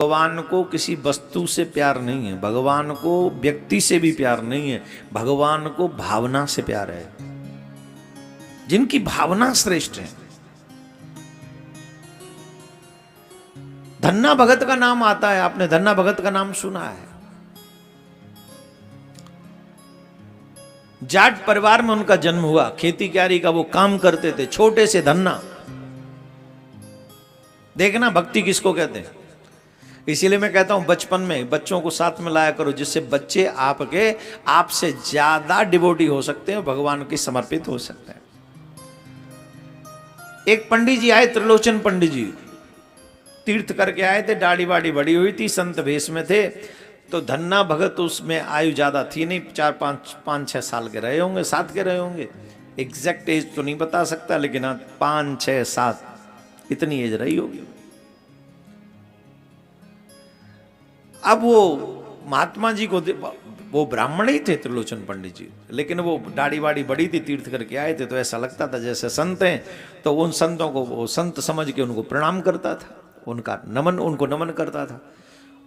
भगवान को किसी वस्तु से प्यार नहीं है, भगवान को व्यक्ति से भी प्यार नहीं है, भगवान को भावना से प्यार है। जिनकी भावना श्रेष्ठ है। धन्ना भगत का नाम आता है, आपने धन्ना भगत का नाम सुना है। जाट परिवार में उनका जन्म हुआ, खेती क्यारी का वो काम करते थे, छोटे से धन्ना। देखना भक्ति किसको कहते हैं। इसीलिए मैं कहता हूं बचपन में बच्चों को साथ में लाया करो, जिससे बच्चे आपसे ज्यादा डिवोटी हो सकते हैं, भगवान के समर्पित हो सकते हैं। एक पंडित जी आए, त्रिलोचन पंडित जी तीर्थ करके आए थे, दाढ़ी वाड़ी बड़ी हुई थी, संत भेष में थे। तो धन्ना भगत उसमें आयु ज्यादा थी नहीं, 4-5-6 साल के रहे होंगे, 7 के रहे होंगे। एग्जैक्ट एज तो नहीं बता सकता, लेकिन 5-6-7 इतनी एज रही होगी। अब वो महात्मा जी को, वो ब्राह्मण ही थे त्रिलोचन पंडित जी, लेकिन वो दाढ़ी वाड़ी बड़ी थी, तीर्थ करके आए थे, तो ऐसा लगता था जैसे संत हैं। तो उन संतों को वो संत समझ के उनको प्रणाम करता था, उनको नमन करता था।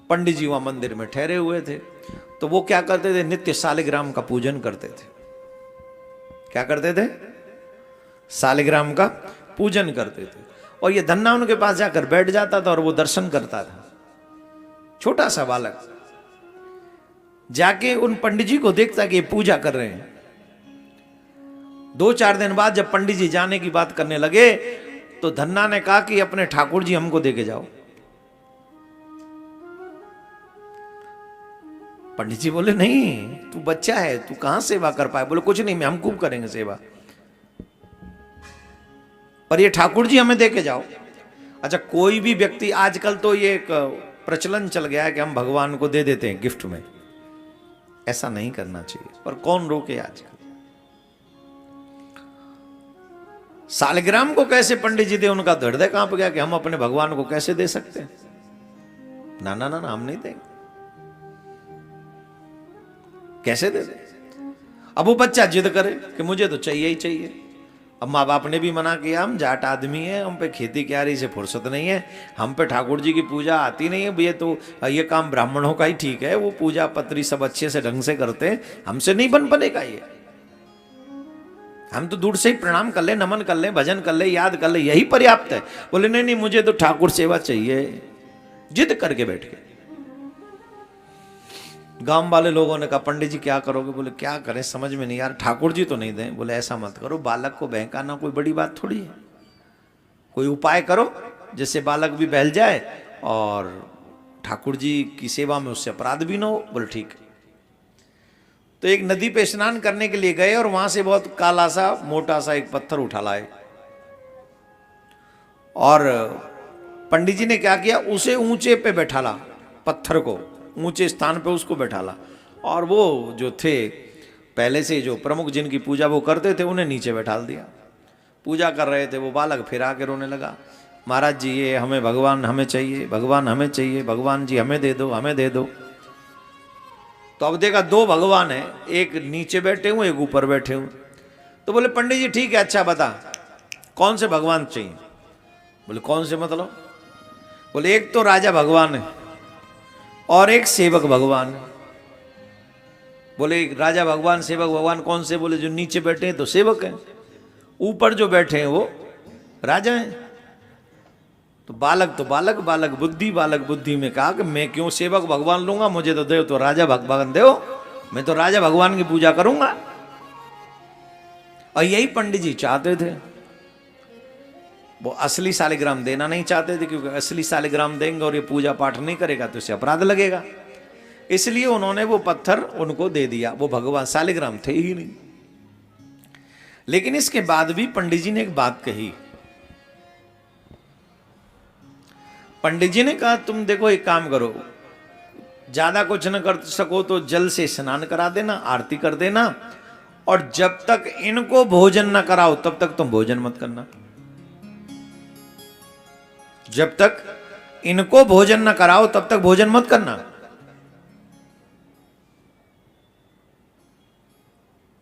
पंडित जी वहां मंदिर में ठहरे हुए थे, तो वो क्या करते थे, नित्य शालिग्राम का पूजन करते थे। क्या करते थे? शालिग्राम का पूजन करते थे। और ये धन्ना उनके पास जाकर बैठ जाता था और वो दर्शन करता था। छोटा सा बालक जाके उन पंडित जी को देखता कि ये पूजा कर रहे हैं। 2-4 दिन बाद जब पंडित जी जाने की बात करने लगे, तो धन्ना ने कहा कि अपने ठाकुर जी हमको देके जाओ। पंडित जी बोले नहीं, तू बच्चा है, तू कहां सेवा कर पाए। बोले कुछ नहीं, हम खूब करेंगे सेवा, पर ये ठाकुर जी हमें देके जाओ। अच्छा, कोई भी व्यक्ति, आजकल तो ये एक प्रचलन चल गया है कि हम भगवान को दे देते हैं गिफ्ट में। ऐसा नहीं करना चाहिए, पर कौन रोके आजकल। शालिग्राम को कैसे पंडित जी दे, उनका हृदय कांप गया कि हम अपने भगवान को कैसे दे सकते हैं। ना ना ना, हम नहीं देंगे, कैसे दे दे। अब वो बच्चा जिद करे कि मुझे तो चाहिए ही चाहिए। अब माँ बाप ने भी मना किया, हम जाट आदमी हैं, हम पे खेती क्यारी से फुर्सत नहीं है, हम पे ठाकुर जी की पूजा आती नहीं है भैया, तो ये काम ब्राह्मणों का ही ठीक है, वो पूजा पत्री सब अच्छे से ढंग से करते हैं, हमसे नहीं बन बनेगा ये। हम तो दूर से ही प्रणाम कर ले, नमन कर ले, भजन कर ले, याद कर ले, यही पर्याप्त है। बोले नहीं नहीं, मुझे तो ठाकुर सेवा चाहिए। जिद करके बैठ गए। गांव वाले लोगों ने कहा पंडित जी क्या करोगे। बोले क्या करें, समझ में नहीं यार, ठाकुर जी तो नहीं दें। बोले ऐसा मत करो, बालक को बहकाना कोई बड़ी बात थोड़ी है, कोई उपाय करो जिससे बालक भी बहल जाए और ठाकुर जी की सेवा में उससे अपराध भी ना हो। बोले ठीक है। तो एक नदी पे स्नान करने के लिए गए और वहां से बहुत काला सा मोटा सा एक पत्थर उठा लाए, और पंडित जी ने क्या किया, उसे ऊंचे पे बैठाला, पत्थर को ऊंचे स्थान पे उसको बैठाला, और वो जो थे पहले से जो प्रमुख जिनकी पूजा वो करते थे, उन्हें नीचे बैठाल दिया। पूजा कर रहे थे, वो बालक फिर आके रोने लगा, महाराज जी ये हमें भगवान हमें चाहिए, भगवान हमें चाहिए, भगवान जी हमें दे दो, हमें दे दो। तो अब देखा 2 भगवान है, एक नीचे बैठे हुए, एक ऊपर बैठे हुए। तो बोले पंडित जी ठीक है, अच्छा बता कौन से भगवान चाहिए। बोले कौन से मतलब। बोले एक तो राजा भगवान है और एक सेवक भगवान। बोले राजा भगवान सेवक भगवान कौन से। बोले जो नीचे बैठे हैं तो सेवक हैं, ऊपर जो बैठे हैं वो राजा हैं। तो बालक बुद्धि में कहा कि मैं क्यों सेवक भगवान लूंगा, मुझे तो दो तो राजा भगवान दो, मैं तो राजा भगवान की पूजा करूंगा। और यही पंडित जी चाहते थे। वो असली शालिग्राम देना नहीं चाहते थे, क्योंकि असली शालिग्राम देंगे और ये पूजा पाठ नहीं करेगा तो इसे अपराध लगेगा। इसलिए उन्होंने वो पत्थर उनको दे दिया, वो भगवान शालिग्राम थे ही नहीं। लेकिन इसके बाद भी पंडित जी ने एक बात कही। पंडित जी ने कहा तुम देखो एक काम करो, ज्यादा कुछ न कर सको तो जल से स्नान करा देना, आरती कर देना, और जब तक इनको भोजन न कराओ तब तक तुम भोजन मत करना। जब तक इनको भोजन न कराओ तब तक भोजन मत करना।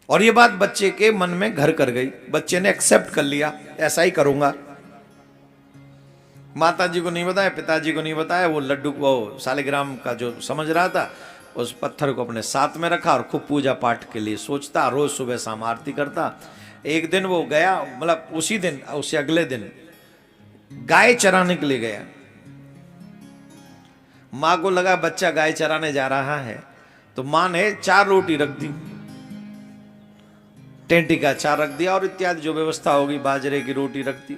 और ये बात बच्चे के मन में घर कर गई, बच्चे ने एक्सेप्ट कर लिया, ऐसा ही करूंगा। माता जी को नहीं बताया, पिताजी को नहीं बताया। वो लड्डू वो सालिग्राम का जो समझ रहा था, उस पत्थर को अपने साथ में रखा और खूब पूजा पाठ के लिए सोचता, रोज सुबह शाम आरती करता। एक दिन वो गया, मतलब उसी दिन, उससे अगले दिन गाय चराने के लिए गया। माँ को लगा बच्चा गाय चराने जा रहा है, तो माँ ने 4 रोटी रख दी, टेंटी का अचार रख दिया और इत्यादि जो व्यवस्था होगी, बाजरे की रोटी रख दी।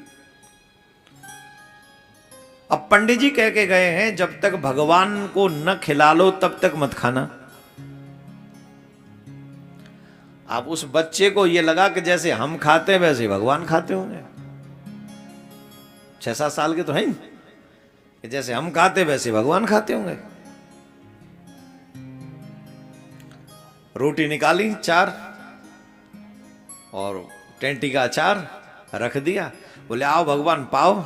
अब पंडित जी कह के गए हैं, जब तक भगवान को न खिला लो तब तक मत खाना। आप उस बच्चे को ये लगा कि जैसे हम खाते वैसे भगवान खाते होंगे। 6-7 साल के तो हैं, कि जैसे हम खाते वैसे भगवान खाते होंगे। रोटी निकाली 4 और टेंटी का अचार रख दिया। बोले आओ भगवान पाओ।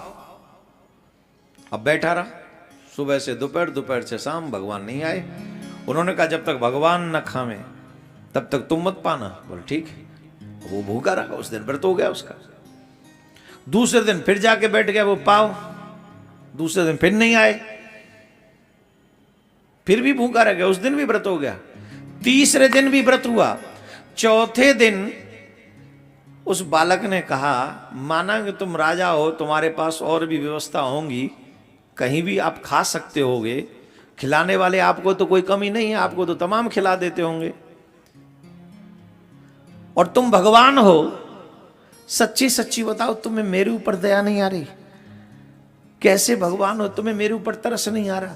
अब बैठा रहा, सुबह से दोपहर, दोपहर से शाम, भगवान नहीं आए। उन्होंने कहा जब तक भगवान न खावे तब तक तुम मत पाना। बोले ठीक है। वो भूखा रहा, उस दिन व्रत हो गया उसका। दूसरे दिन फिर जाके बैठ गया, वो पाओ। दूसरे दिन फिर नहीं आए, फिर भी भूखा रह गया, उस दिन भी व्रत हो गया। तीसरे दिन भी व्रत हुआ। चौथे दिन उस बालक ने कहा, माना कि तुम राजा हो, तुम्हारे पास और भी व्यवस्था होंगी, कहीं भी आप खा सकते होगे, खिलाने वाले आपको तो कोई कमी नहीं है, आपको तो तमाम खिला देते होंगे, और तुम भगवान हो, सच्ची सच्ची बताओ, तुम्हें मेरे ऊपर दया नहीं आ रही? कैसे भगवान हो, तुम्हें मेरे ऊपर तरस नहीं आ रहा?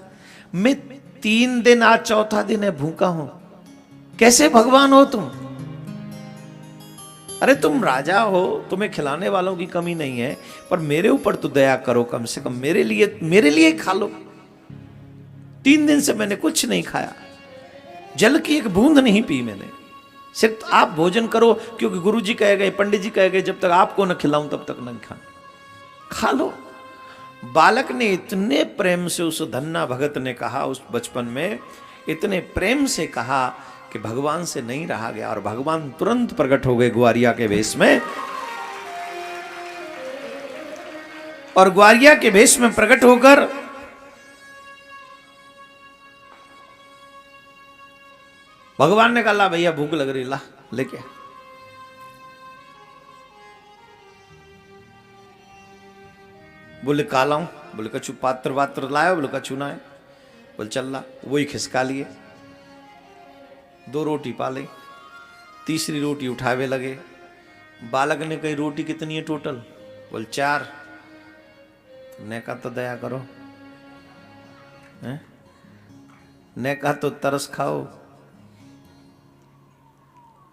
मैं 3 दिन, आज चौथा दिन है, भूखा हूं, कैसे भगवान हो तुम? अरे तुम राजा हो, तुम्हें खिलाने वालों की कमी नहीं है, पर मेरे ऊपर तो दया करो, कम से कम मेरे लिए खा लो। 3 दिन से मैंने कुछ नहीं खाया, जल की एक बूंद नहीं पी मैंने, सिर्फ आप भोजन करो, क्योंकि गुरुजी कह गए, पंडित जी कह गए, जब तक आपको न खिलाऊं तब तक नहीं खा लो। बालक ने इतने प्रेम से, उस धन्ना भगत ने कहा, उस बचपन में इतने प्रेम से कहा कि भगवान से नहीं रहा गया, और भगवान तुरंत प्रकट हो गए ग्वारिया के वेश में। और ग्वारिया के वेश में प्रकट होकर भगवान ने कहा, ला भैया भूख लग रही, ला लेके। बोले का लाऊं? बोले कछु पात्र वात्र लाया? बोले कछु ना है। बोले चल ला। वही खिसका लिए, 2 रोटी पा ली, तीसरी रोटी उठावे लगे। बालक ने कही, रोटी कितनी है टोटल? बोले 4। ने कहा तो दया करो, ने कहा तो तरस खाओ।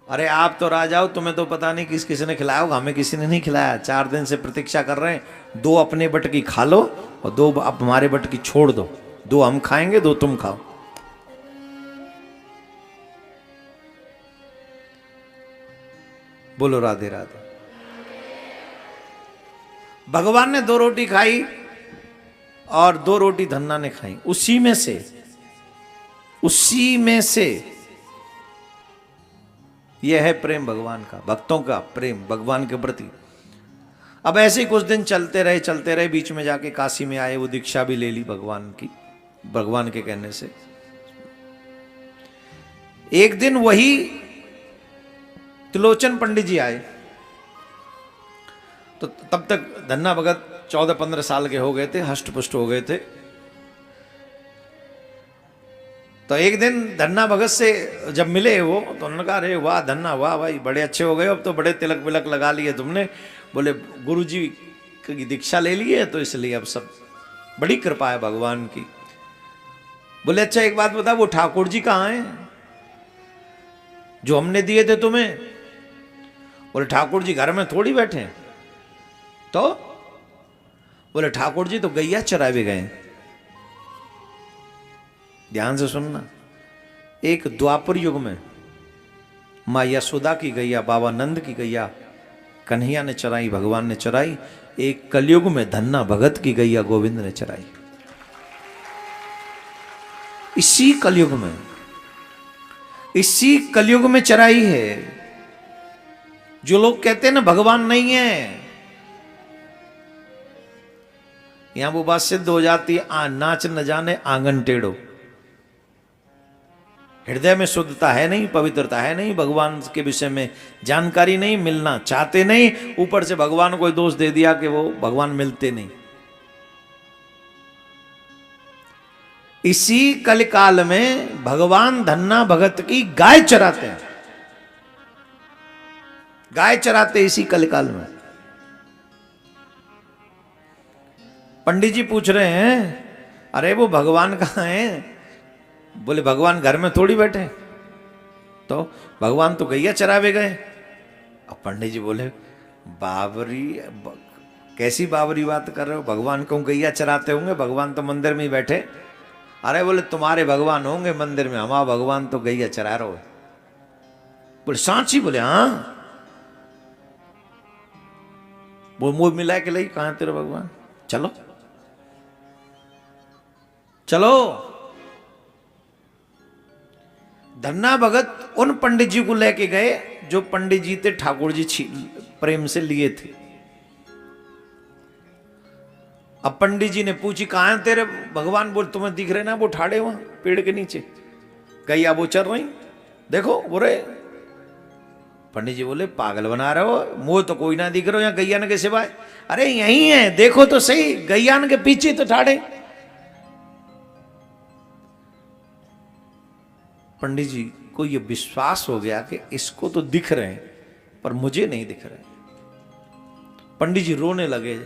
अरे आप तो राजा हो, तुम्हें तो पता नहीं किस ने खिलाया होगा, हमें किसी ने नहीं खिलाया। 4 दिन से प्रतीक्षा कर रहे हैं, 2 अपने बट की खा लो और 2 आप हमारे बट की छोड़ दो, 2 हम खाएंगे, 2 तुम खाओ। बोलो राधे राधे। भगवान ने 2 रोटी खाई और 2 रोटी धन्ना ने खाई। उसी में से यह है प्रेम भगवान का, भक्तों का प्रेम भगवान के प्रति। अब ऐसे ही कुछ दिन चलते रहे, बीच में जाके काशी में आए, वो दीक्षा भी ले ली भगवान की, भगवान के कहने से। एक दिन वही त्रिलोचन पंडित जी आए, तो तब तक धन्ना भगत 14-15 साल के हो गए थे, हष्ट पुष्ट हो गए थे। तो एक दिन धन्ना भगत से जब मिले वो, तो उन्होंने कहा, अरे वाह धन्ना, वाह भाई, बड़े अच्छे हो गए, अब तो बड़े तिलक विलक लगा लिए तुमने। बोले गुरुजी की दीक्षा ले ली है, तो इसलिए अब सब बड़ी कृपा है भगवान की। बोले अच्छा एक बात बता, वो ठाकुर जी कहाँ हैं जो हमने दिए थे तुम्हें? बोले ठाकुर जी घर में थोड़ी बैठे हैं। तो बोले ठाकुर जी तो गैया चरावे गए। ध्यान से सुनना, एक द्वापर युग में माँ यशोदा की गैया, बाबा नंद की गैया कन्हैया ने चराई, भगवान ने चराई। एक कलयुग में धन्ना भगत की गैया गोविंद ने चराई। इसी कलयुग में चराई है। जो लोग कहते हैं ना भगवान नहीं है, यहां वो बात सिद्ध हो जाती है, नाच न जाने आंगन टेढ़ो। हृदय में शुद्धता है नहीं, पवित्रता है नहीं, भगवान के विषय में जानकारी नहीं, मिलना चाहते नहीं, ऊपर से भगवान को दोष दे दिया कि वो भगवान मिलते नहीं। इसी कलिकाल में भगवान धन्ना भगत की गाय चराते हैं, गाय चराते इसी कलिकाल में। पंडित जी पूछ रहे हैं, अरे वो भगवान कहाँ हैं? बोले भगवान घर में थोड़ी बैठे, तो भगवान तो गैया चरावे गए। अब पंडित जी बोले बाबरी, कैसी बाबरी बात कर रहे हो? भगवान को गैया चराते होंगे, भगवान तो मंदिर में ही बैठे। अरे बोले तुम्हारे भगवान होंगे मंदिर में, हमारा भगवान तो गैया चरा रहे हो। बोले सांची? बोले हाँ। वो मुंह मिला के लाई, कहां तेरे भगवान? चलो चलो। धन्ना भगत उन पंडित जी को लेके गए जो पंडित जी थे ठाकुर जी प्रेम से लिए थे। अब पंडित जी ने पूछी कहां है तेरे भगवान? बोल तुम्हें दिख रहे ना वो ठाड़े वहां पेड़ के नीचे, गैया वो चल रही, देखो बोले। पंडित जी बोले पागल बना रहे हो, मुंह तो कोई ना दिख रहा हो यहाँ गैयान के सिवाय। अरे यही है, देखो तो सही, गैयान के पीछे तो ठाड़े। पंडित जी को यह विश्वास हो गया कि इसको तो दिख रहे हैं पर मुझे नहीं दिख रहे। पंडित जी रोने लगे,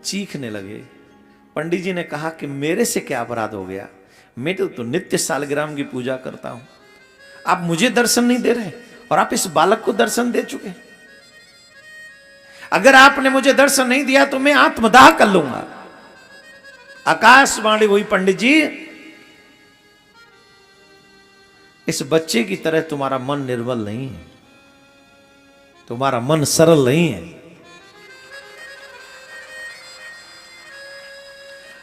चीखने लगे। पंडित जी ने कहा कि मेरे से क्या अपराध हो गया? मैं तो नित्य सालग्राम की पूजा करता हूं, आप मुझे दर्शन नहीं दे रहे और आप इस बालक को दर्शन दे चुके। अगर आपने मुझे दर्शन नहीं दिया तो मैं आत्मदाह कर लूंगा। आकाशवाणी हुई, पंडित जी इस बच्चे की तरह तुम्हारा मन निर्मल नहीं है, तुम्हारा मन सरल नहीं है।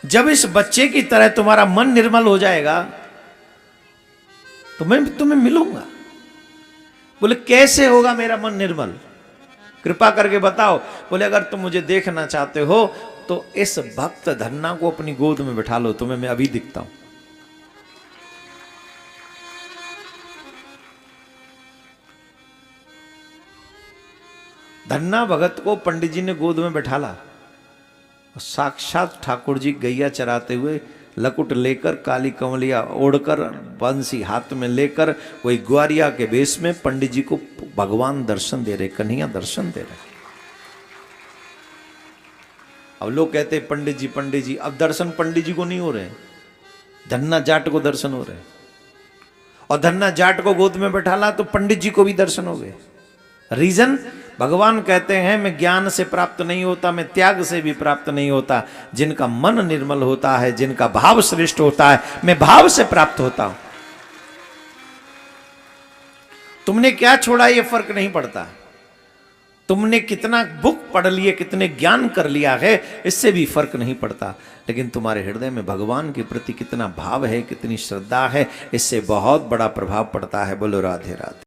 जब इस बच्चे की तरह तुम्हारा मन निर्मल हो जाएगा तो मैं तुम्हें मिलूंगा। बोले कैसे होगा मेरा मन निर्मल? कृपा करके बताओ। बोले अगर तुम मुझे देखना चाहते हो तो इस भक्त धन्ना को अपनी गोद में बिठा लो, तुम्हें मैं अभी दिखता हूं। धन्ना भगत को पंडित जी ने गोद में बैठाला, साक्षात ठाकुर जी गैया चराते हुए लकुट लेकर, काली कमलिया ओढ़कर, बंसी हाथ में लेकर, वही ग्वारिया के वेश में पंडित जी को भगवान दर्शन दे रहे, कन्हैया दर्शन दे रहे। अब लोग कहते पंडित जी, अब दर्शन पंडित जी को नहीं हो रहे, धन्ना जाट को दर्शन हो रहे। और धन्ना जाट को गोद में बैठाला तो पंडित जी को भी दर्शन हो गए। रीजन, भगवान कहते हैं मैं ज्ञान से प्राप्त नहीं होता, मैं त्याग से भी प्राप्त नहीं होता। जिनका मन निर्मल होता है, जिनका भाव श्रेष्ठ होता है, मैं भाव से प्राप्त होता हूं। तुमने क्या छोड़ा ये फर्क नहीं पड़ता, तुमने कितना बुक पढ़ लिए, कितने ज्ञान कर लिया है, इससे भी फर्क नहीं पड़ता। लेकिन तुम्हारे हृदय में भगवान के प्रति कितना भाव है, कितनी श्रद्धा है, इससे बहुत बड़ा प्रभाव पड़ता है। बोलो राधे राधे।